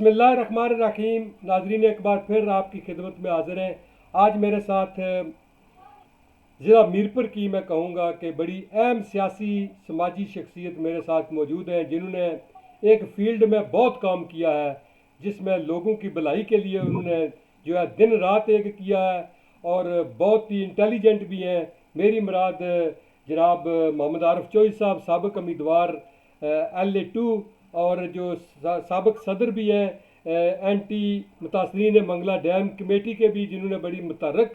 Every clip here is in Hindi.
बिस्मिल्लाहिर्रहमानिर्रहीम। नाजरीन, एक बार फिर आपकी खिदमत में हाजिर हैं। आज मेरे साथ ज़िला मीरपुर की मैं कहूँगा कि बड़ी अहम सियासी समाजी शख्सियत मेरे साथ मौजूद हैं, जिन्होंने एक फ़ील्ड में बहुत काम किया है, जिसमें लोगों की भलाई के लिए उन्होंने जो है दिन रात एक किया है, और बहुत ही इंटेलिजेंट भी हैं। मेरी मुराद जनाब मोहम्मद आरिफ चौधरी साहब, साबिक उम्मीदवार LA2, और जो साबिक सदर भी हैं एंटी मुतासरीन मंगला डैम कमेटी के भी, जिन्होंने बड़ी मुतहर्रिक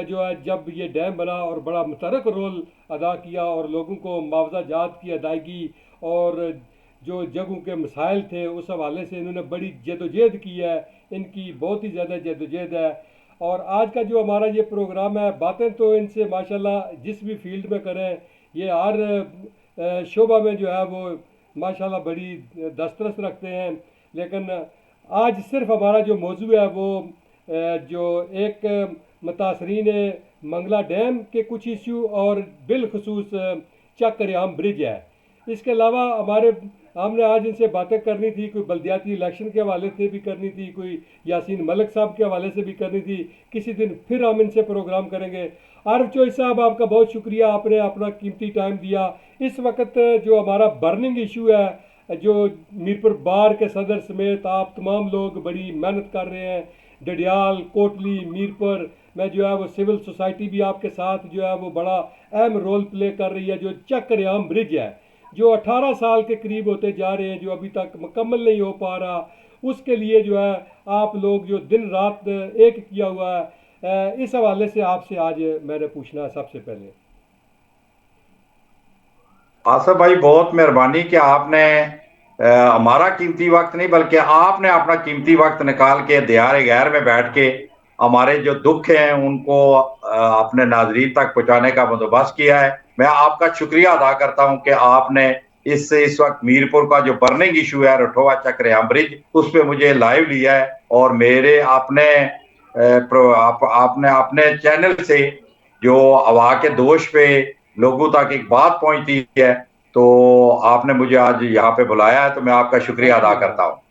जो है जब ये डैम बना और बड़ा मुतहर्रिक रोल अदा किया, और लोगों को मुआवजा जात की अदायगी और जो जगहों के मसाइल थे उस हवाले से इन्होंने बड़ी जदोजहद की है। इनकी बहुत ही ज़्यादा जदोजहद है। और आज का जो हमारा ये प्रोग्राम है, बातें तो इनसे माशाल्लाह जिस भी फील्ड में करें, ये हर शोबा में जो है वो माशाल्लाह बड़ी दस्तरस रखते हैं। लेकिन आज सिर्फ हमारा जो मौजू है वो जो एक मुतासरीन मंगला डैम के कुछ इशू और बिलखसूस चक रियाम ब्रिज है। इसके अलावा हमने आज इनसे बातें करनी थी, कोई बल्दियाती इलेक्शन के हवाले से भी करनी थी, कोई यासीन मलिक साहब के हवाले से भी करनी थी। किसी दिन फिर हम इनसे प्रोग्राम करेंगे। आरिफ चौधरी साहब, आपका बहुत शुक्रिया, आपने अपना कीमती टाइम दिया। इस वक्त जो हमारा बर्निंग इशू है, जो मीरपुर बार के सदर समेत आप तमाम लोग बड़ी मेहनत कर रहे हैं, डडियाल, कोटली, मीरपुर में जो है वो सिविल सोसाइटी भी आपके साथ जो है वो बड़ा अहम रोल प्ले कर रही है। जो चक रियाम ब्रिज है, जो 18 साल के करीब होते जा रहे हैं, जो अभी तक मुकम्मल नहीं हो पा रहा, उसके लिए जो है आप लोग जो दिन रात एक किया हुआ है, इस हवाले से आपसे आज मैंने पूछना है सबसे पहले। आसिफ भाई, बहुत मेहरबानी कि आपने हमारा कीमती वक्त नहीं बल्कि आपने अपना कीमती वक्त निकाल के दियारे गैर में बैठ के हमारे जो दुख हैं उनको अपने नाजरीन तक पहुंचाने का बंदोबस्त किया है। मैं आपका शुक्रिया अदा करता हूं कि आपने इस वक्त मीरपुर का जो बर्निंग इशू है, रठोवा चक रियाम ब्रिज, उस पर मुझे लाइव लिया है और मेरे आपने अपने चैनल से जो हवा के दोष पे लोगों तक एक बात पहुंचती है, तो आपने मुझे आज यहाँ पे बुलाया है, तो मैं आपका शुक्रिया थैंक अदा यू करता जनाब, हूँ।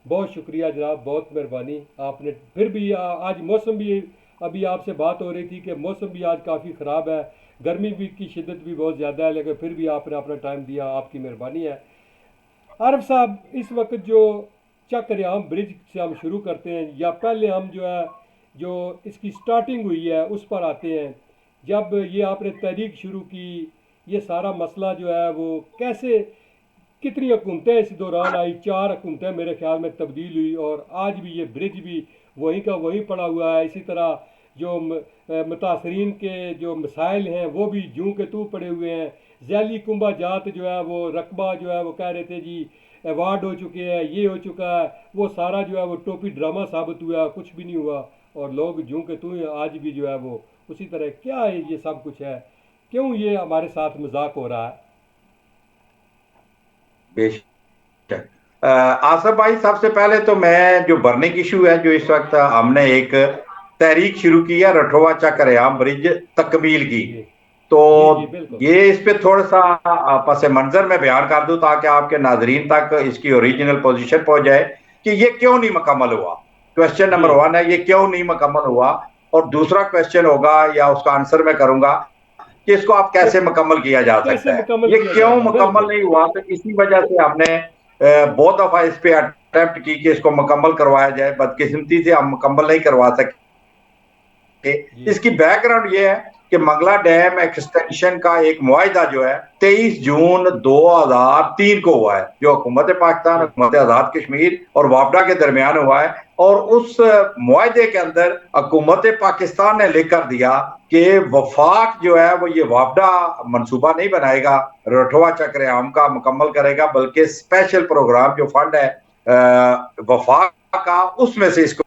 बहुत शुक्रिया जनाब, बहुत मेहरबानी। आपने फिर भी आज मौसम भी, अभी आपसे बात हो रही थी कि मौसम भी आज काफ़ी ख़राब है, गर्मी भी की शिद्दत भी बहुत ज़्यादा है, लेकिन फिर भी आपने अपना टाइम दिया, आपकी मेहरबानी है। आरिफ साहब, इस वक्त जो चक रियाम ब्रिज से हम शुरू करते हैं, या पहले हम जो है जो इसकी स्टार्टिंग हुई है उस पर आते हैं। जब ये आपने तहरीक शुरू की, ये सारा मसला जो है वो कैसे, कितनी हुकूमतें इस दौरान आई, 4 हुकूमतें मेरे ख्याल में तब्दील हुई, और आज भी ये ब्रिज भी वहीं का वहीं पड़ा हुआ है। इसी तरह जो मुतासरीन के जो मसाइल हैं वो भी जूं के तू पड़े हुए हैं। जैली कुंभा जात जो है वो रकबा जो है वो कह रहे थे जी अवार्ड हो चुके हैं, ये हो चुका है, वो सारा जो है वो टोपी ड्रामा साबित हुआ, कुछ भी नहीं हुआ, और लोग जूं के तू आज भी जो है वो उसी तरह। क्या है ये सब कुछ है, क्यों ये हमारे साथ मजाक हो रहा है? बेशक। आसिफ भाई, सबसे पहले तो मैं जो बर्निंग इशू है, जो इस वक्त हमने एक तहरीक शुरू की है, रठोवा चक रियाम ब्रिज तकमील की, जी तो जी जी, बिल्कुल। ये इस पे थोड़ा सा पस मंजर में बयान कर दूं ताकि आपके नाजरीन तक इसकी ओरिजिनल पोजीशन पहुंच जाए कि ये क्यों नहीं मुकम्मल हुआ। क्वेश्चन जी नंबर 1 है, ये क्यों नहीं मुकम्मल हुआ। और दूसरा क्वेश्चन होगा, या उसका आंसर मैं करूंगा कि इसको आप कि कैसे मुकम्मल किया जा कैसे सकता है। मुकम्मल ये किया क्यों जाएगा, मुकम्मल बिल्कुल। नहीं हुआ, तो इसी वजह से हमने बहुत दफा इस पे अटेम्प्ट की कि इसको मुकम्मल करवाया जाए, बदकिस्मती से हम मुकम्मल नहीं करवा सके। जी इसकी बैकग्राउंड ये है कि मंगला डैम एक्सटेंशन का एक मुआहिदा जो है 23 जून 2003 को हुआ है, जो हुकूमत पाकिस्तान, जी हुकूमत आजाद कश्मीर और वापडा के दरमियान हुआ है। और उस मुआहिदे के अंदर हुकूमत पाकिस्तान ने लिख कर दिया कि वफाक जो है वो ये वापडा मनसूबा नहीं बनाएगा, रठवा चक्र आम का मुकम्मल करेगा, बल्कि स्पेशल प्रोग्राम जो फंड है वफाक का, उसमें से इसको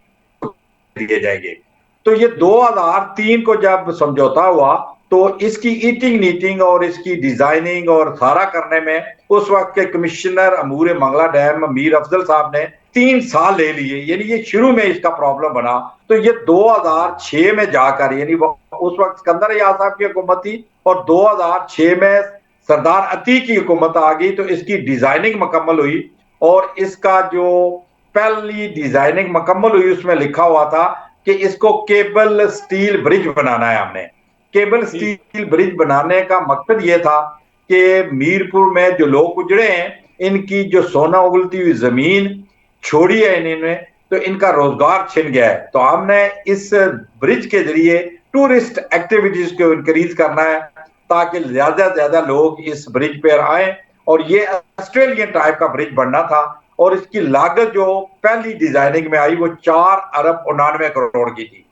दिए जाएंगे। तो ये 2003 को जब समझौता हुआ, तो इसकी ईटिंग नीटिंग और इसकी डिजाइनिंग और सारा करने में उस वक्त के कमिश्नर अमूर मंगला डैम मीर अफजल साहब ने 3 साल ले लिए। यानी ये शुरू में इसका प्रॉब्लम बना, तो ये 2006 में जाकर, यानी उस वक्त सिकंदर याद साहब की हुकूमत थी, और 2006 में सरदार अतीक की हुकूमत आ गई, तो इसकी डिजाइनिंग मुकम्मल हुई। और इसका जो पहली डिजाइनिंग मुकम्मल हुई, उसमें लिखा हुआ था कि इसको केबल स्टील ब्रिज बनाना है हमने। केबल स्टील ब्रिज बनाने का मकसद ये था कि मीरपुर में जो लोग गुजरे हैं, इनकी जो सोना उगलती हुई जमीन छोड़ी है इन्होंने, तो इनका रोजगार छिन गया है। तो हमने इस ब्रिज के जरिए टूरिस्ट एक्टिविटीज को इंक्रीज करना है, ताकि ज्यादा से ज्यादा लोग इस ब्रिज पर आए। और ये ऑस्ट्रेलियन टाइप का ब्रिज बनना था, और इसकी लागत जो पहली डिजाइनिंग में आई वो 4 अरब 99 करोड़ की थी।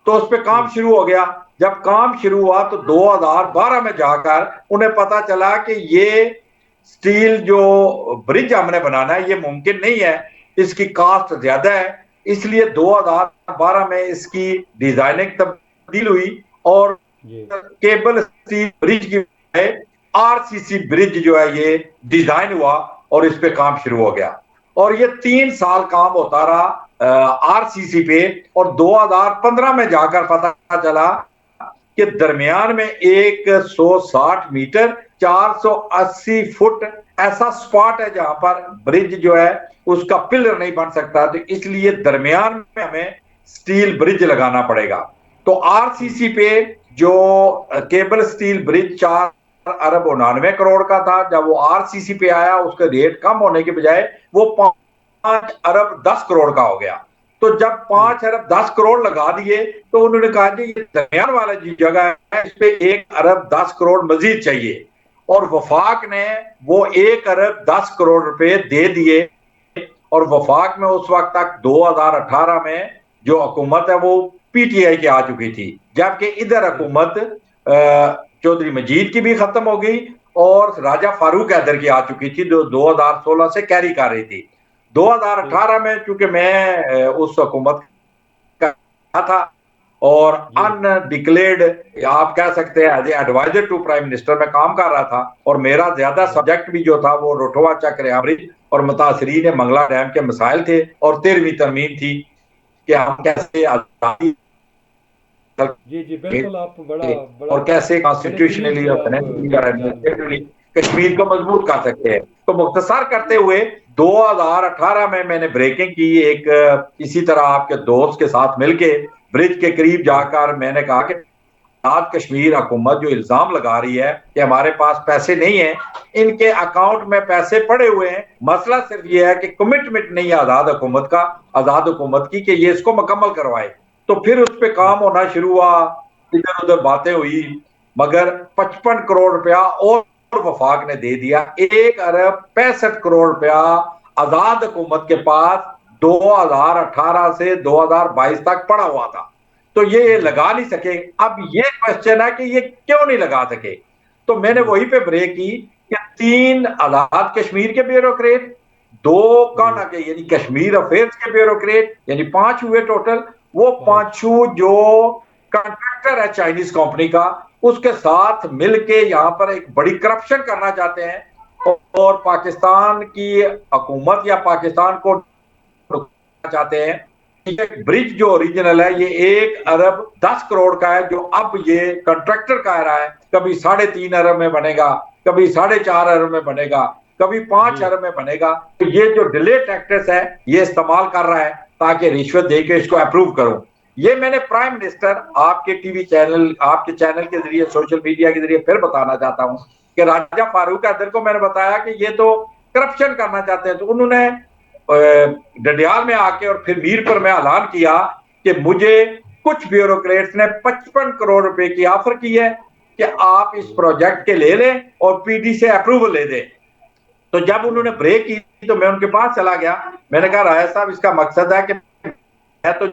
तो उस पर काम शुरू हो गया। जब काम शुरू हुआ तो 2012 में जाकर उन्हें पता चला कि ये स्टील जो ब्रिज हमने बनाना है ये मुमकिन नहीं है, इसकी कास्ट ज्यादा है। इसलिए 2012 में इसकी डिजाइनिंग तब्दील हुई और केबल स्टील ब्रिज की आरसीसी ब्रिज जो है ये डिजाइन हुआ और इस पे काम शुरू हो गया। और ये 3 साल काम होता रहा आरसीसी पे, और 2015 में जाकर पता चला कि दरमियान में 160 मीटर 480 फुट ऐसा स्पॉट है जहां पर ब्रिज जो है उसका पिलर नहीं बन सकता, तो इसलिए दरमियान में हमें स्टील ब्रिज लगाना पड़ेगा। तो आरसीसी पे जो केबल स्टील ब्रिज 4 अरब 99 करोड़ का था, जब वो आरसीसी पे आया उसका रेट कम होने के बजाय वो 5 अरब 10 करोड़ का हो गया। तो जब 5 अरब 10 करोड़ लगा दिए तो उन्होंने कहा कि ये दरमियान वाला जो जगह है इस पे 1 अरब 10 करोड़ मजीद चाहिए, और वफाक ने वो 1 अरब 10 करोड़ रुपए दे दिए। और वफाक में उस वक्त तक 2018 में जो हुकूमत है वो पीटीआई की आ चुकी थी, जबकि इधर हुकूमत चौधरी मजीद की भी खत्म हो गई और राजा फारूक हैदर की आ चुकी थी, जो 2016 से कैरी कर रही थी। 2018 में चूंकि मैं उस हुकूमत का था और अनडिक्लेयर्ड आप कह सकते हैं as adviser to prime minister में काम कर रहा था, और मेरा ज्यादा सब्जेक्ट भी जो था वो रोटवा चक्र ब्रिज और मुतासरीन मंगला डैम के मसाइल थे, और 13वीं तरमीम थी कि हम कैसे आजादी जी बिल्कुल, आप बड़ा और कैसे कॉन्स्टिट्यूशनली और एडमिनिस्ट्रेटिवली कश्मीर को मजबूत कर सकते हैं। तो मुख्तसर करते हुए 2018 में मैंने ब्रेकिंग की, एक इसी तरह आपके दोस्त के साथ मिलके ब्रिज के करीब जाकर मैंने कहा कि आजाद कश्मीर हुकूमत जो इल्जाम लगा रही है कि हमारे पास पैसे नहीं है, इनके अकाउंट में पैसे पड़े हुए हैं, मसला सिर्फ ये है कि कमिटमेंट नहीं है आजाद हुकूमत का, आजाद हुकूमत की, कि ये इसको मुकम्मल करवाए। तो फिर उस पर काम होना शुरू हुआ, इधर उधर बातें हुई, मगर 55 करोड़ रुपया और वफाक ने दे दिया। 1 अरब 65 करोड़ रुपया आजाद हुकूमत के पास 2018 से 2022 तक पड़ा हुआ था, तो ये लगा नहीं सके। अब ये क्वेश्चन है कि ये क्यों नहीं लगा सके, तो मैंने वहीं पे ब्रेक की कि 3 आजाद कश्मीर के ब्यूरोक्रेट, 2 काना के यानी कश्मीर अफेयर्स के ब्यूरोक्रेट, यानी 5 हुए टोटल। वो 5 जो कॉन्ट्रैक्टर है चाइनीज कंपनी का, उसके साथ मिलके यहाँ पर एक बड़ी करप्शन करना चाहते हैं और पाकिस्तान की हुकूमत या पाकिस्तान को रुकना चाहते हैं। ये ब्रिज जो ओरिजिनल है ये 1 अरब 10 करोड़ का है, जो अब ये कॉन्ट्रैक्टर कह रहा है कभी 3.5 अरब में बनेगा, कभी 4.5 अरब में बनेगा, कभी 5 अरब में बनेगा। तो ये जो डिले टैक्टिक्स है ये इस्तेमाल कर रहा है ताकि रिश्वत दे के इसको अप्रूव करो। ये मैंने प्राइम मिनिस्टर आपके टीवी चैनल, आपके चैनल के जरिए, सोशल मीडिया के जरिए फिर बताना चाहता हूँ कि राजा फारूक हैदर को मैंने बताया कि ये तो करप्शन करना चाहते हैं। तो उन्होंने डडियाल में आके और फिर मीरपुर में ऐलान किया कि मुझे कुछ ब्यूरोक्रेट्स ने 55 करोड़ रुपए की ऑफर की है कि आप इस प्रोजेक्ट के ले लें और पीडी से अप्रूवल ले दें। तो जब उन्होंने ब्रेक की तो मैं उनके पास चला गया, मैंने कहा राय साहब इसका मकसद है कि मैं तो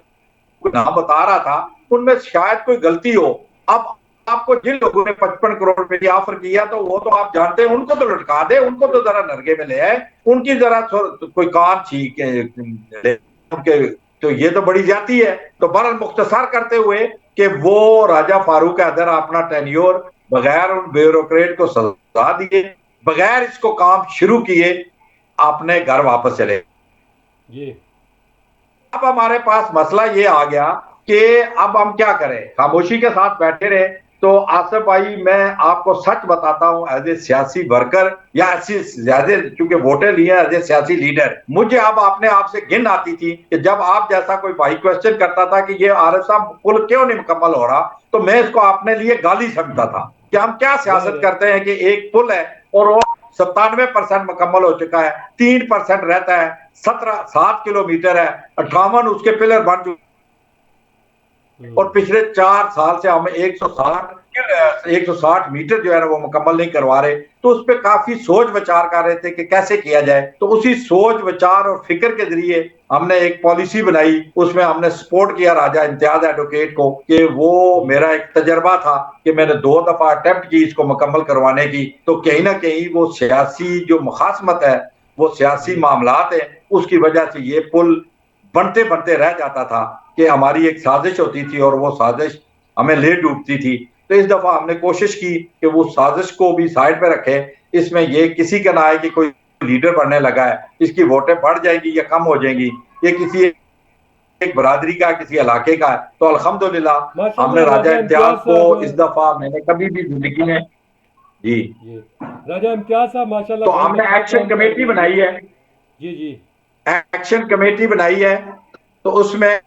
नाम बता रहा था, उनमें शायद कोई गलती हो। अब आपको जिन लोगों ने 55 करोड़ रुपए की ऑफर किया तो वो तो आप जानते हैं, उनको तो लटका दे, उनको तो जरा नरगे में ले आए, उनकी जरा कोई काम छीक उनके, तो ये तो बड़ी जाती है। तो बहरहाल मुख्तसर करते हुए कि वो राजा फारूक हैदर अपना टेन्योर बगैर उन ब्यूरोक्रेट को सजा दिए, बगैर इसको काम शुरू किए अपने घर वापस चले। अब हमारे पास मसला ये आ गया कि अब हम क्या करें, खामोशी के साथ बैठे रहे तो आसिफ भाई मैं आपको सच बताता हूं, एज ए सियासी वर्कर या ऐसी ज्यादा चूंकि वोटें लिए एज ए सियासी लीडर, मुझे अब अपने आप से घिन आती थी कि जब आप जैसा कोई भाई क्वेश्चन करता था कि ये आरिफ साहब पुल क्यों नहीं मुकम्मल हो रहा, तो मैं इसको अपने लिए गाली समझता था कि हम क्या सियासत करते हैं कि एक पुल है और वो 97% मुकम्मल हो चुका है, 3% रहता है, 7 किलोमीटर है, 58 उसके पिलर बन चुके और पिछले 4 साल से हम 160 मीटर जो है ना वो मुकम्मल नहीं करवा रहे। तो उस पर काफी सोच विचार कर रहे थे कि कैसे किया जाए। तो उसी सोच विचार और फिक्र के जरिए हमने एक पॉलिसी बनाई, उसमें हमने सपोर्ट किया राजा इम्तियाज एडवोकेट को कि वो मेरा एक तजर्बा था कि मैंने 2 दफा अटेम्प्ट की इसको मुकम्मल करवाने की। तो कहीं ना कहीं वो सियासी जो मुखासमत है, वो सियासी मामलात है, उसकी वजह से ये पुल बनते बनते रह जाता था कि हमारी एक साजिश होती थी और वो साजिश हमें ले डूबती थी। तो इस दफा हमने कोशिश की कि वो साजिश को भी साइड पे रखे। इसमें ये किसी का ना आए कि कोई लीडर बनने लगा है, इसकी वोटें बढ़ जाएंगी या कम हो जाएंगी, ये किसी एक बरादरी का किसी इलाके का है। तो अल्हम्दुलिल्लाह हमने माशाल्लाह राजा राजा इम्तियाज इम्तियाज को साहब। इस दफा मैंने कभी भी जिंदगी में जी जी, राजा इम्तियाज साहब माशाल्लाह तो बहुत हमने अच्छा एक्शन काम कर कमेटी रहे हैं। बनाई है, जी जी। एक्शन कमेटी बनाई है। तो उसमें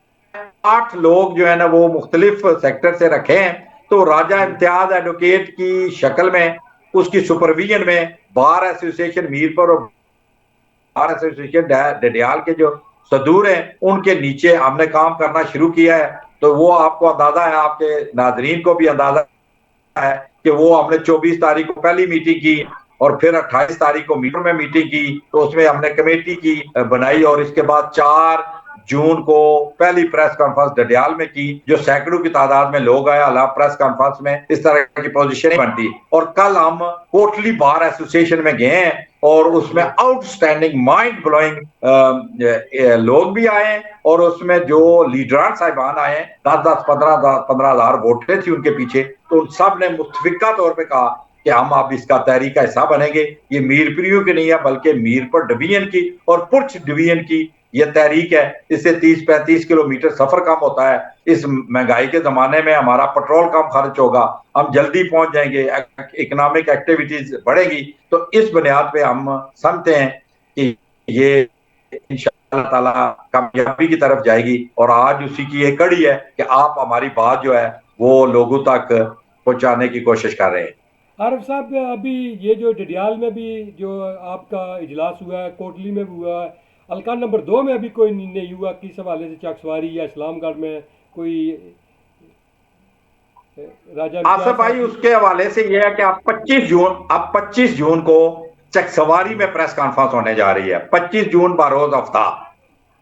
8 लोग जो है ना वो मुख्तलिफ सेक्टर से रखे हैं। तो राजा जी इम्तियाज एडवोकेट की शक्ल में उसकी सुपरविजन में बार एसोसिएशन मीरपुर और बार एसोसिएशन डडियाल के जो सदूर हैं उनके नीचे हमने काम करना शुरू किया है। तो वो आपको अंदाजा है, आपके नाजरीन को भी अंदाजा है कि वो हमने 24 तारीख को पहली मीटिंग की और फिर 28 तारीख को मीटर में मीटिंग की। तो उसमें हमने कमेटी की बनाई और इसके बाद 4 जून को पहली प्रेस कॉन्फ्रेंस डडियाल में की, जो सैकड़ों की तादाद में लोग आए। अला प्रेस कॉन्फ्रेंस में इस तरह की पोजीशन नहीं बनती। और कल हम कोटली बार एसोसिएशन में गए हैं और उसमें जी आउटस्टैंडिंग माइंड ब्लोइंग लोग भी आए और उसमें जो लीडर साहिबान आए, 10-10, 15 हजार वोटें थी उनके पीछे। तो उन सब ने मुतफिका तौर पे कहा कि हम अब इसका तहरीक का हिस्सा बनेंगे। ये मीरपुरियों की नहीं है बल्कि मीरपुर डिवीजन की और पुंछ डिवीजन की ये तहरीक है। इससे 30-35 किलोमीटर सफर कम होता है। इस महंगाई के जमाने में हमारा पेट्रोल कम खर्च होगा, हम जल्दी पहुंच जाएंगे, इकोनॉमिक एक्टिविटीज बढ़ेगी। तो इस बुनियाद पे हम समझते हैं कि ये इंशाअल्लाह ताला कामयाबी की तरफ जाएगी। और आज उसी की एक कड़ी है कि आप हमारी बात जो है वो लोगों तक पहुंचाने की कोशिश कर रहे हैं। आरिफ साहब, अभी ये जो डडियाल में भी जो आपका इजलास हुआ है, कोटली में भी हुआ है, हल्का नंबर 2 में अभी कोई नहीं हुआ, किस हवाले से चकसवारी या इस्लामगढ़ में कोई राजा इम्तियाज आसफ साहब भाई की उसके हवाले से यह है कि अब 25 जून को चकसवारी में प्रेस कॉन्फ्रेंस होने जा रही है, 25 जून बरोज हफ्ता। और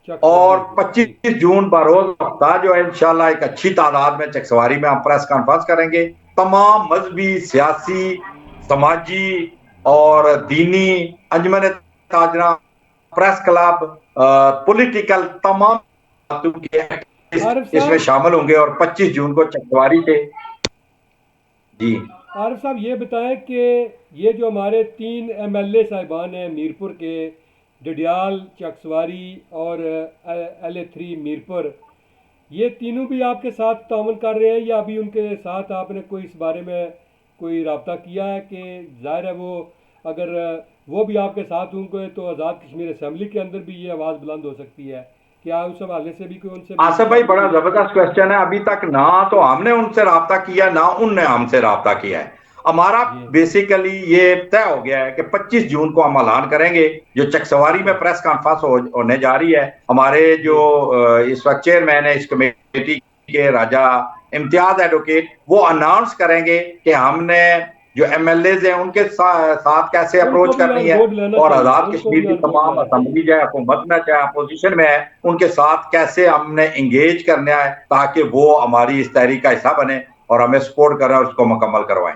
चकसवारी को? जी 25 जून बरोज हफ्ता जो है इंशाल्लाह एक अच्छी तादाद में चकसवारी में हम प्रेस कॉन्फ्रेंस करेंगे। तमाम मजहबी, सियासी, समाजी और दीनी अंजमन ताजरा, प्रेस क्लब, पॉलिटिकल तमाम आरिफ इसमें साहब, शामिल होंगे और 25 जून को चकवारी से जी आरिफ साहब ये बताएं कि ये जो हमारे 3 एमएलए साहिबान हैं मीरपुर के, डडियाल, चकसवारी और LA3 मीरपुर, ये तीनों भी आपके साथ ताउन कर रहे हैं या अभी उनके साथ आपने कोई इस बारे में कोई राब्ता किया है? कि जाहिर है वो अगर वो भी आपके साथ होंगे तो आज़ाद कश्मीर असम्बली के अंदर भी ये आवाज़ बुलंद हो सकती है। क्या उस हवाले से भी कोई उनसे आसफ भाई बातचीत बड़ा हुई है? जबरदस्त क्वेश्चन है। अभी तक ना तो हमने उनसे राब्ता किया ना उनने हमसे राब्ता किया है। हमारा जी बेसिकली ये तय हो गया है कि 25 जून को हम ऐलान करेंगे। जो चकसवारी में अच्छा। प्रेस कॉन्फ्रेंस होने जा रही है, हमारे जो जी इस वक्त चेयरमैन है इस कमेटी के राजा इम्तियाज एडवोकेट, वो अनाउंस करेंगे कि हमने जो एमएलए हैं उनके साथ कैसे उनको अप्रोच भी करनी ऑन है। बोर्ड लाना और चाहिए, आजाद उनको कश्मीर भी की ऑन बोर्ड तमाम लाना चाहिए। असम्बली चाहे हुकूमत में चाहे अपोजिशन में है, उनके साथ कैसे हमने इंगेज करना है ताकि वो हमारी इस तहरीक का हिस्सा बने और हमें सपोर्ट करें और उसको मुकम्मल करवाएं।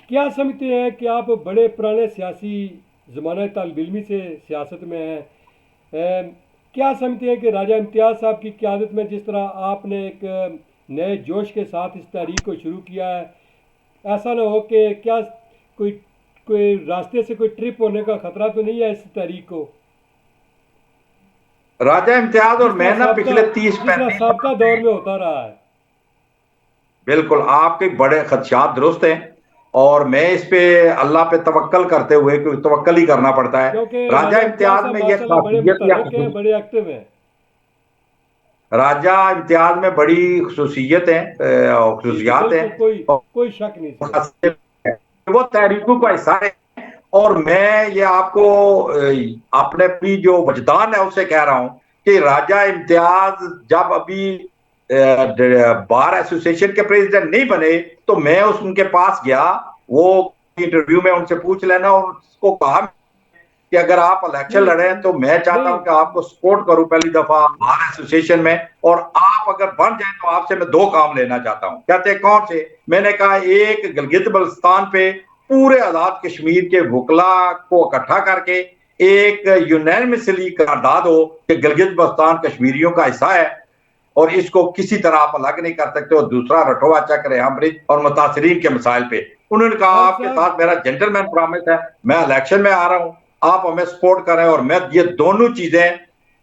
क्या समझते हैं कि आप बड़े पुराने सियासी ज़माना तालिब इल्मी से सियासत में हैं, क्या समझते हैं कि राजा इम्तियाज़ साहब की क़यादत में जिस तरह आपने एक नए जोश के साथ इस तहरीक को शुरू किया है, ऐसा ना हो कि क्या कोई कोई रास्ते से कोई ट्रिप होने का ख़तरा तो नहीं है इस तहरीक को? राजा इम्तियाज और मैं ना पिछले तीस जिस तरह पैंतीस सबका दौर में होता रहा है। बिल्कुल आपके बड़े खदशात दुरुस्त हैं, और मैं इस पे अल्लाह पे तवक्कल करते हुए, क्योंकि तवक्कल ही करना पड़ता है। क्योंकि राजा राजा इम्तियाज इम्तियाज साहब में यह माशाल्लाह बड़े खासियत या मुतहर्रिक हैं, बड़े एक्टिव हैं। राजा इम्तियाज में बड़ी खसूसियत है, जी जी, खसूसियात बिल्कुल, कोई हैं, कोई शक नहीं इसमें। वो तहरीकों का हिस्सा है। और मैं ये आपको अपने भी जो वजदान है उससे कह रहा हूं कि राजा इम्तियाज जब अभी बार एसोसिएशन के प्रेसिडेंट नहीं बने, तो मैं उनके पास गया, वो इंटरव्यू में उनसे पूछ लेना, और उसको कहा कि अगर आप इलेक्शन नहीं लड़े तो मैं चाहता हूं नहीं कि आपको सपोर्ट करूं पहली दफा बार एसोसिएशन में, और आप अगर बन जाए तो आपसे मैं दो काम लेना चाहता हूं। कहते हैं कौन से? मैंने कहा एक गिलगित बल्तिस्तान पे पूरे आजाद कश्मीर के वकला को इकट्ठा करके एक यूनानिमसली करारदाद हो कि गिलगित बल्तिस्तान कश्मीरियों का हिस्सा है और इसको किसी तरह आप अलग नहीं कर सकते, और दूसरा रठोवा चक्र रेहाम ब्रिज और मुतासरीन के मसाइल पे। उन्होंने कहा खान आपके साहब, साथ मेरा जेंटलमैन प्रॉमिस है, मैं इलेक्शन में आ रहा हूं, आप हमें सपोर्ट करें, और मैं ये दोनों चीजें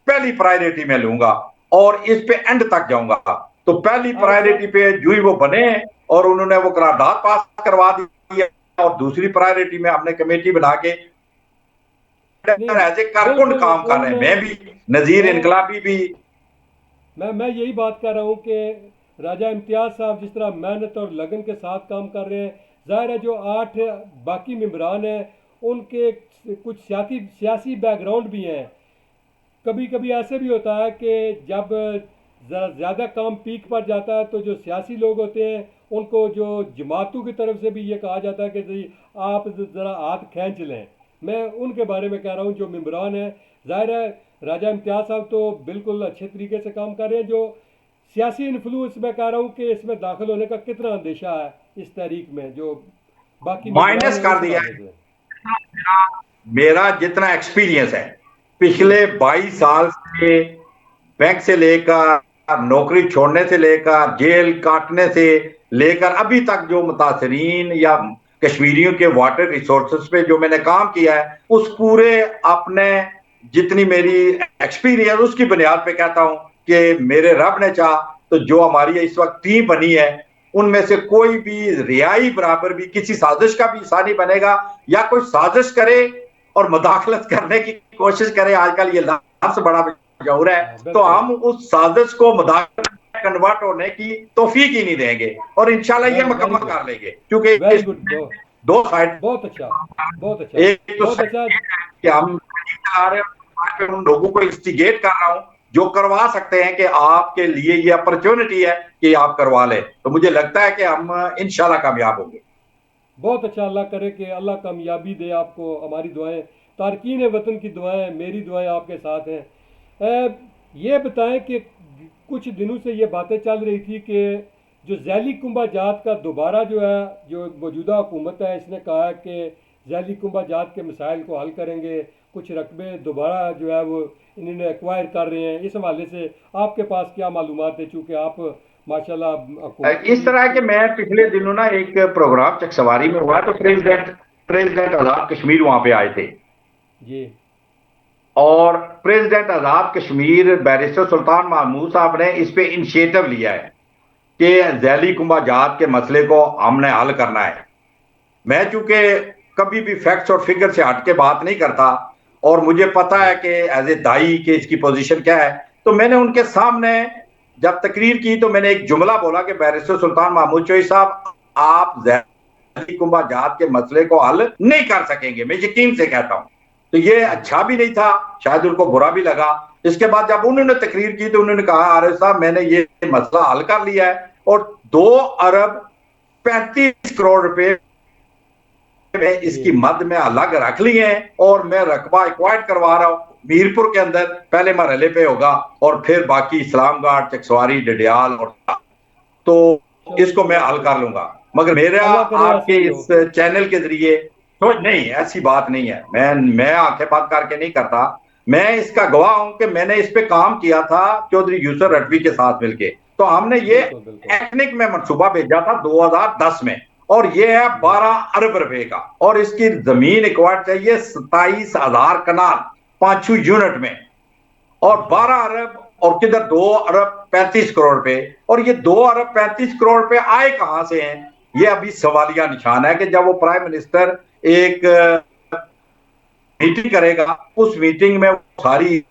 पहली प्रायोरिटी में लूंगा और इस पे एंड तक जाऊंगा। तो पहली आरिफ प्रायोरिटी साहब, पे जो ही वो बने और उन्होंने वो करारदाद पास करवा दी, और दूसरी प्रायोरिटी में हमने कमेटी बना के नहीं एज ए कारकुन बिल्कुल काम कर रहे उन हैं, मैं भी नजीर मैं इनकलाबी भी। मैं यही बात कर रहा हूँ कि राजा इम्तियाज साहब जिस तरह मेहनत और लगन के साथ काम कर रहे हैं, जाहिर है जो 8 बाकी मेंबरान हैं उनके कुछ सियासी सियासी बैकग्राउंड भी हैं। कभी कभी ऐसे भी होता है कि जब ज़्यादा काम पीक पर जाता है तो जो सियासी लोग होते हैं उनको जो जमातों की तरफ से भी ये कहा जाता है कि जी आप ज़रा हाथ खींच लें। मैं उनके बारे में कह रहा हूँ जो मेंबरान हैं। जाहिर है राजा इम्तियाज साहब तो बिल्कुल अच्छे तरीके से काम कर रहे हैं। जो सियासी इन्फ्लुएंस मैं कह रहा हूँ कि इसमें दाखिल होने का कितना अंदेशा है इस तहरीक में, जो बाकी मेंबरान माइनस हैं कर उस दिया हवाले है। से। मेरा जितना एक्सपीरियंस है पिछले 22 साल से, बैंक से लेकर नौकरी छोड़ने से लेकर जेल काटने से लेकर अभी तक, जो मुतासरीन या कश्मीरियों के वाटर रिसोर्सेज पे जो मैंने काम किया है, उस पूरे अपने जितनी मेरी एक्सपीरियंस उसकी बुनियाद पे कहता हूं कि मेरे रब ने चाहा तो जो हमारी इस वक्त टीम बनी है उनमें से कोई भी रियाई बराबर भी किसी साजिश का भी हिस्सा नहीं बनेगा, या कोई साजिश करे और मुदाखलत करने की कोशिश करे, आजकल ये लफ्ज बड़ा मशहूर है, हाँ तो बिल्कुल। हम उस साजिश को मुदाखलत कन्वर्ट होने की तौफीक ही नहीं देंगे, और इंशाल्लाह ये वेरी वेरी मुकम्मल गुड, कर लेंगे, क्योंकि वेरी गुड, इसमें बहुत दो साइड, बहुत अच्छा, बहुत अच्छा, एक तो बहुत अच्छा। साइड है कि हम चला रहे हैं, उन लोगों को इंस्टिगेट कर रहा हूं जो करवा सकते हैं कि आपके लिए ये अपॉर्चुनिटी है कि आप करवा लें, तो मुझे लगता है कि हम इंशाल्लाह कामयाब होंगे। बहुत अच्छा, अल्लाह करे कि अल्लाह कामयाबी दे आपको। हमारी दुआएं, तारकीन वतन की दुआएं, मेरी दुआएं आपके साथ हैं। ये बताएं कि कुछ दिनों से ये बातें चल रही थी कि जो जैली कुंभा जात का दोबारा जो है, जो मौजूदा हुकूमत है इसने कहा है कि जैली कुंभा जात के मसाइल को हल करेंगे, कुछ रकबे दोबारा जो है वो इन्होंने एक्वायर कर रहे हैं। इस हवाले से आपके पास क्या मालूमात है, चूँकि आप माशाल्लाह हुकूमती इस भी। तरह के मैं पिछले दिनों ना एक प्रोग्राम चकसवारी में हुआ, तो प्रेसिडेंट प्रेसिडेंट आजाद कश्मीर वहां पे आए थे, जी और प्रेसिडेंट आजाद कश्मीर बैरिस्टर सुल्तान महमूद साहब ने इस पे इनिशिएटिव लिया है कि जैली कुंभा जात के मसले को हमने हल करना है। मैं चूंकि कभी भी फैक्ट्स और फिगर से हट के बात नहीं करता, और मुझे पता जी है कि एज ए दाई कि इसकी पोजीशन क्या है, तो मैंने उनके सामने जब तकरीर की तो मैंने एक जुमला बोला कि बैरिस्टर सुल्तान महमूद चौधरी साहब, आप जैली कुंभा जात के मसले को हल नहीं कर सकेंगे, मैं यकीन से कहता हूं। तो ये अच्छा भी नहीं था, शायद उनको बुरा भी लगा। इसके बाद जब उन्होंने तकरीर की तो उन्होंने कहा, आरिफ साहब मैंने ये मसला हल कर लिया है, और 2 अरब 35 करोड़ रुपए में जी इसकी मद में अलग रख लिए हैं, और मैं रकबा एक्वायर्ड करवा रहा हूं मीरपुर के अंदर, पहले मरहले पे होगा, और फिर बाकी इस्लामगढ़, चकसवारी, डडियाल, और तो चलिए इसको मैं हल चलिए, कर लूंगा। मगर मेरा अल्लाह करे ऐसे आपके ही हो। इस चैनल के जरिए तो नहीं, ऐसी बात नहीं है, मैं आंखें बंद करके नहीं करता। मैं इसका गवाह हूं कि मैंने इस पे काम किया था चौधरी यूसुफ रटवी के साथ मिलके, तो हमने ये बिल्कुल बिल्कुल। एटनिक में मनसूबा भेजा था 2010 में, और ये है जी 12 अरब रुपए का, और इसकी जमीन एक्वायर्ड चाहिए 27,000 कनाल 5 यूनिट में, और अच्छा 12 अरब और किधर 2 अरब 35 करोड़ पे, और ये 2 अरब 35 करोड़ पे आए कहां से हैं, ये अभी सवालिया निशान है कि जब वो प्राइम मिनिस्टर एक मीटिंग करेगा, उस मीटिंग में वो सारी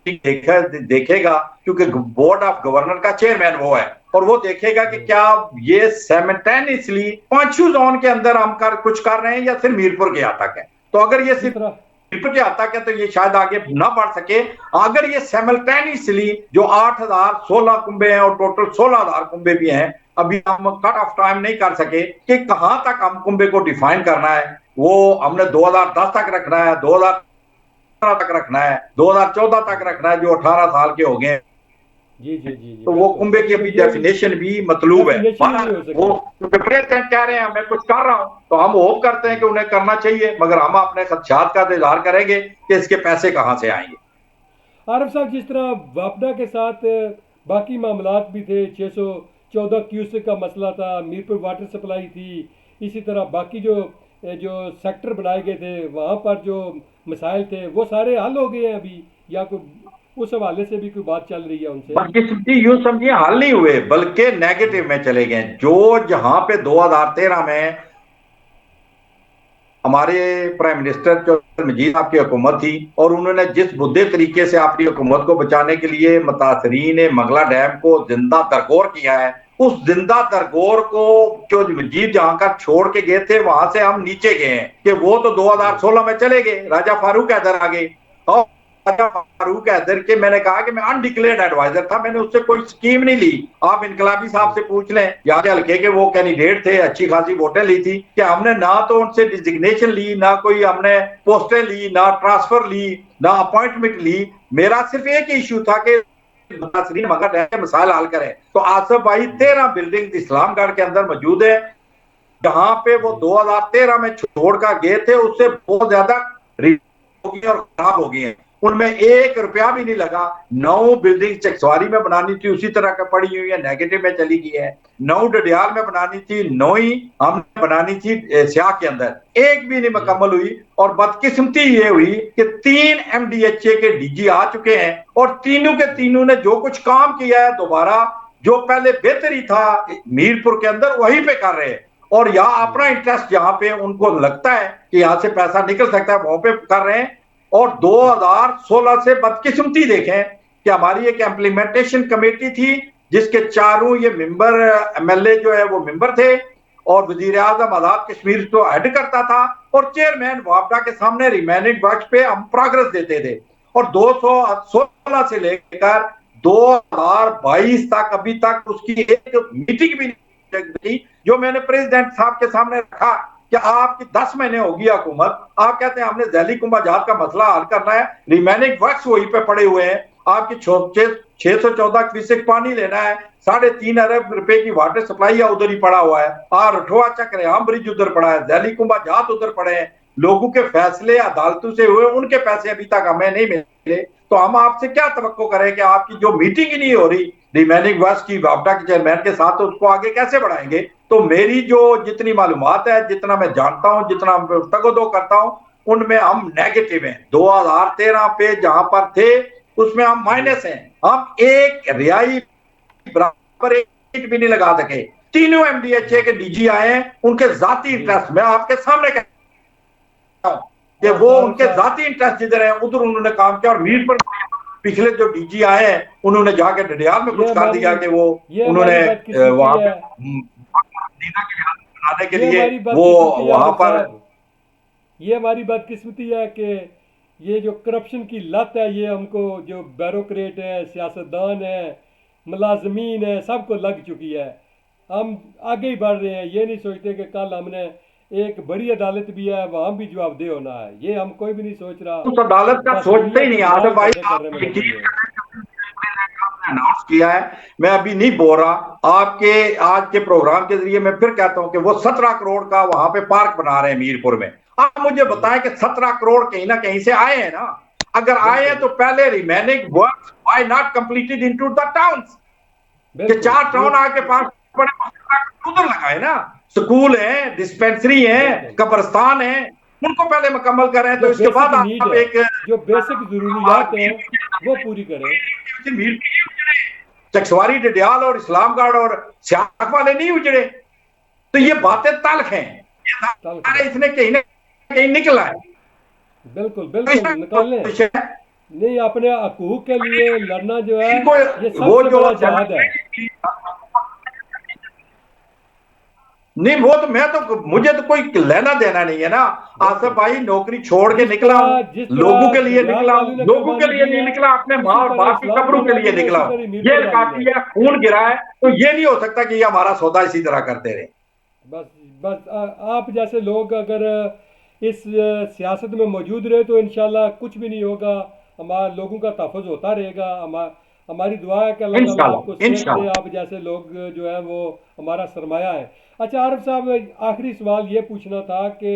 देखेगा, क्योंकि बोर्ड ऑफ गवर्नर का चेयरमैन वो है, और वो देखेगा कि क्या ये साइमल्टेनियसली पांचू जोन के अंदर हम कुछ कर रहे हैं या सिर्फ मीरपुर के यहाँ तक है। तो अगर ये सिर्फ मीरपुर के यहाँ तक है तो ये शायद आगे ना बढ़ सके। अगर ये साइमल्टेनियसली जो 8,016 कुंबे हैं और टोटल 16,000 कुंबे भी हैं, अभी हम कट ऑफ टाइम नहीं कर सके कि कहां तक हम कुंबे को डिफाइन करना है। वो हमने 2010 तक रखना है, 2015 तक रखना है, 2014 तक रखना है, जो 18 साल के हो गए। जी जी जी तो वो कुंबे की अभी डेफिनेशन भी मतलूब है। वो प्रेसिडेंट कह रहे हैं मैं कुछ कर रहा हूं, तो हम होप करते हैं कि उन्हें करना चाहिए, मगर हम अपने खदशात का इजहार करेंगे कि इसके पैसे कहां से आएंगे। आरिफ साहब, जिस तरह वापडा के साथ बाकी मामलात भी थे, 614 क्यूसेक का मसला था, मीरपुर वाटर सप्लाई थी, इसी तरह बाकी जो जो सेक्टर बनाए गए थे वहाँ पर जो मसाइल थे वो सारे हल हो गए हैं अभी, या कोई उस हवाले से भी कोई बात चल रही है उनसे? यूं समझिए हल नहीं हुए, बल्कि नेगेटिव में चले गए। जो जहां पे 2013 में हमारे प्राइम मिनिस्टर जो मजीद साहब की हुकूमत थी, और उन्होंने जिस बुद्धे तरीके से अपनी हुकूमत को बचाने के लिए मुतासरीन मंगला डैम को जिंदा दरगोर किया है, उस जिंदा दरगोर को जो मजीद जहां का छोड़ के गए थे वहां से हम नीचे गए हैं कि वो तो 2016 में चले गए, राजा फारूक हैदर आ गए। और राजा फारूक हैदर के मैंने कहा कि मैं अनडिक्लेयर्ड एडवाइजर था, मैंने उससे कोई स्कीम नहीं ली। आप इनकलाबी साहब से पूछ लें, यहाँ के हल्के के वो कैंडिडेट थे, अच्छी खासी वोटें ली थी कि हमने ना तो उनसे डिजिग्नेशन ली, ना कोई हमने पोस्टें ली, ना ट्रांसफर ली, ना अपॉइंटमेंट ली। मेरा सिर्फ एक ही इशू था कि मसाइल हल करें। तो आसफ भाई 13 बिल्डिंग इस्लामगढ़ के अंदर मौजूद है, जहां पे वो 2013 में छोड़ कर गए थे, उससे बहुत ज्यादा हो गई और खराब हो गई है। उनमें 1 रुपया भी नहीं लगा। 9 बिल्डिंग चकसवारी में बनानी थी, उसी तरह का पड़ी हुई है, नेगेटिव में चली गई है। 9 डडियाल में बनानी थी, 9 ही हमने बनानी थी स्याह के अंदर, एक भी नहीं मुकम्मल हुई। और बदकिस्मती ये हुई कि 3 MDHA के DG आ चुके हैं, और तीनों के तीनों ने जो कुछ काम किया है दोबारा जो पहले बेहतरी था मीरपुर के अंदर वहीं पे कर रहे हैं, और यहाँ अपना इंटरेस्ट जहां पे उनको लगता है कि यहाँ से पैसा निकल सकता है वहां पे कर रहे हैं। और 2016 से बदकिस्मती देखें कि हमारी एक इम्प्लीमेंटेशन कमेटी थी जिसके चारों ये मेंबर MLA जो है वो मेंबर थे, और वजीर आजम आजाद कश्मीर को हेड करता था, और चेयरमैन वापडा के सामने रिमेनिंग वर्क पे हम प्रोग्रेस देते थे। और 216 से लेकर 2022 तक अभी तक उसकी एक मीटिंग भी नहीं, जो मैंने प्रेसिडेंट साहब के सामने रखा कि आपकी 10 महीने होगी हुकूमत, आप कहते हैं हमने जैली कुंभा जहाज का मसला हल करना है, रिमेनिंग वर्क्स वहीं पे पड़े हुए हैं। आपकी 614 क्यूसेक पानी लेना है, 3.5 अरब रुपए की वाटर सप्लाई है, उधर ही पड़ा हुआ है। रठोआ चक्रेआम ब्रिज उधर पड़ा है, जैली कुंभा जहाज उधर पड़े हैं। लोगों के फैसले अदालतों से हुए, उनके पैसे अभी तक हमें नहीं मिले। तो हम आपसे क्या तवक्को करें कि आपकी जो मीटिंग ही नहीं हो रही रिमेनिंग वर्क्स की वापडा के चेयरमैन के साथ, तो उसको आगे कैसे बढ़ाएंगे? तो मेरी जो जितनी मालूमात है, जितना मैं जानता हूं, जितना तगदो करता हूं, उनमें हम नेगेटिव हैं। 2013 पे जहां पर थे उसमें हम माइनस हैं। हम एक रियाई बराबर एक भी नहीं लगा सके। तीनों MDHA के DG आए हैं, उनके जाती इंटरेस्ट, मैं आपके सामने कहता हूं कि वो उनके जाती इंटरेस्ट जिधर है उधर उन्होंने काम किया। और मीर पर पिछले जो DG आए हैं उन्होंने जाके डडियाल में कुछ कर दिया कि वो उन्होंने वहां बनाने के लिए वो वहां पर। ये हमारी बदकिस्मती है कि ये जो करप्शन की लत है ये हमको, जो ब्यूरोक्रेट है, सियासतदान है, मुलाजमीन है, सबको लग चुकी है। हम आगे ही बढ़ रहे हैं, ये नहीं सोचते कि कल हमने एक बड़ी अदालत भी है वहां भी जवाबदेह होना है। ये हम कोई भी नहीं सोच रहा, उस अदालत का सोचते ही नहीं। आदम भाई अनाउंस किया है, मैं अभी नहीं बोल रहा, आपके आज के प्रोग्राम के जरिए मैं फिर कहता हूं कि वो 17 करोड़ का वहां पे पार्क बना रहे हैं मीरपुर में। आप मुझे बताएं कि 17 करोड़ कहीं ना कहीं से आए हैं ना? अगर आए हैं तो पहले remaining works why not completed into the towns? कि 4 टाउन आके पास उधर लगाए ना, स्कूल है, डिस्पेंसरी है, कब्रिस्तान है, उनको पहले मुकम्मल करें। तो इसके बाद आप एक जो बेसिक जरूरियात है वो पूरी करें। मीर चकसवारी, डडियाल और इस्लामगढ़ और सियाख वाले नहीं उजड़े। तो ये बिल्कुल बातें तल्ख हैं, ये तल्ख सारे बात है। इसने कहीं ना कहीं निकला है। बिल्कुल तो बिल्कुल इसमें निकालें। नहीं, अपने हकूक के लिए लड़ना जो है इनको ये वो सबसे जो बड़ा जिहाद है। नहीं, वो तो मैं तो मुझे तो कोई लेना देना नहीं है ना। आसिफ बिल्कुल। भाई नौकरी छोड़ के निकला हूं, जिस लोगों तरह के लिए डडियाल निकला हूं, वालों ने लोगों के कुर्बानी लिए दी नहीं है, निकला, अपने माँ उसी और तरह बाप की कब्रों इस्लामगढ़ के लिए वालों ने, निकला उसी हूं। तरह मीरपुर जेल वालों ने। काटी है, खून गिरा है, तो ये नहीं हो सकता कि ये हमारा सौदा इसी तरह करते रहे। बस बस आप जैसे लोग अगर इस सियासत में मौजूद रहे तो इंशाल्लाह कुछ भी नहीं होगा। हमारे लोगों का तहफ़्फ़ुज़ होता रहेगा। हमारी दुआ है कि अल्लाह ताला आपको इंशाल्लाह, सेहत दे। इंशाल्लाह। आप जैसे लोग जो है वो हमारा सरमाया है। अच्छा आरिफ साहब, आखिरी सवाल ये पूछना था कि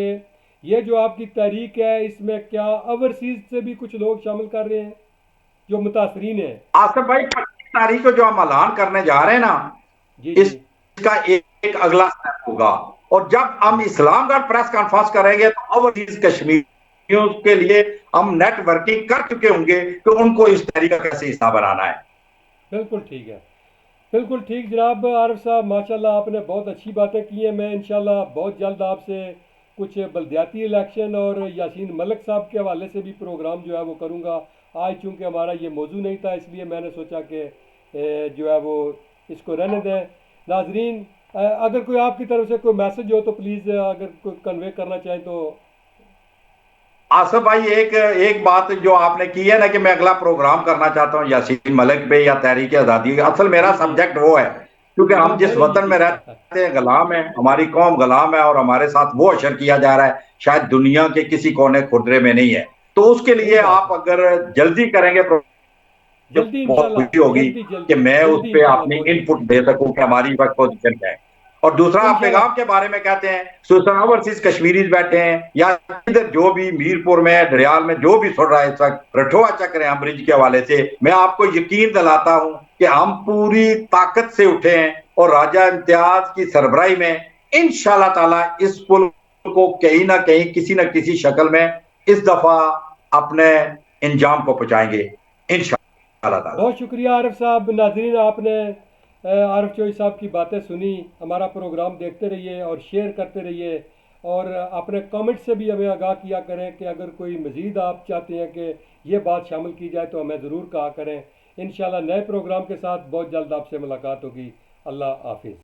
ये जो आपकी तहरीक है इसमें क्या ओवरसीज़ से भी कुछ लोग शामिल कर रहे हैं जो मुतासरीन हैं? आसिफ भाई, 25 तारीख को जो हम ऐलान करने जा रहे हैं ना, जी जी। इसका एक अगला स्टेप होगा। और जब हम इस्लामगढ़ प्रेस कॉन्फ्रेंस करेंगे तो ओवरसीज कश्मीरियों के लिए हम नेटवर्किंग कर चुके होंगे कि उनको इस तरीका कैसे हिस्सा बनाना है। बिल्कुल ठीक है। बिल्कुल ठीक जनाब आरिफ साहब, माशाल्लाह आपने बहुत अच्छी बातें की हैं। मैं इंशाल्लाह बहुत जल्द आपसे कुछ बलदियाती इलेक्शन और यासीन मलिक साहब के हवाले से भी प्रोग्राम जो है वो करूँगा। आज चूँकि हमारा ये मौजू नहीं था इसलिए मैंने सोचा कि जो है वो इसको रहने दें। नाजरीन, अगर कोई आपकी तरफ से कोई मैसेज हो तो प्लीज़ अगर कोई कन्वे करना चाहें तो। आसिफ भाई, एक एक बात जो आपने की है ना कि मैं अगला प्रोग्राम करना चाहता हूँ यासीन मलिक पे या तहरीक आज़ादी, असल मेरा जी जी। सब्जेक्ट वो है। क्योंकि हम जिस मैंने ये वतन में देखा। रहते हैं गुलाम है, हमारी कौम गुलाम है और हमारे साथ वो अशर किया जा रहा है शायद दुनिया के किसी कोने खुदरे में नहीं है। तो उसके सही लिए बात आप है। अगर जल्दी करेंगे तो जल्दी बहुत इंशाल्लाह, खुशी होगी जल्दी कि जल्दी मैं उस जल्दी पे इंशाल्लाह, अपनी बहुत इनपुट जल्दी दे सकूं कि हमारी वक्त पोजीशन क्या है। और दूसरा, आप इंशाल्लाह। पैगाम के बारे में कहते हैं, सुल्तान ओवरसीज कश्मीरीज बैठे हैं या इधर जो भी मीरपुर में डरियाल में जो भी सुन रहा है इस वक्त, रठोआ चक्र है हम ब्रिज के हवाले से, मैं आपको यकीन दिलाता हूं कि हम पूरी ताकत से उठे हैं और राजा इम्तियाज की सरबराही में इंशाल्लाह ताला इस पुल को कहीं ना कहीं किसी न किसी शक्ल में इस दफा अपने इंजाम को पहुंचाएंगे इंशाल्लाह ताला। बहुत शुक्रिया आरिफ साहब। नाजरीन, आपने आरिफ चौधरी साहब की बातें सुनी। हमारा प्रोग्राम देखते रहिए और शेयर करते रहिए और अपने कमेंट से भी हमें आगाह किया करें कि अगर कोई मज़ीद आप चाहते हैं कि ये बात शामिल की जाए तो हमें ज़रूर कहा करें। इंशाल्लाह नए प्रोग्राम के साथ बहुत जल्द आपसे मुलाकात होगी। अल्लाह हाफिज़।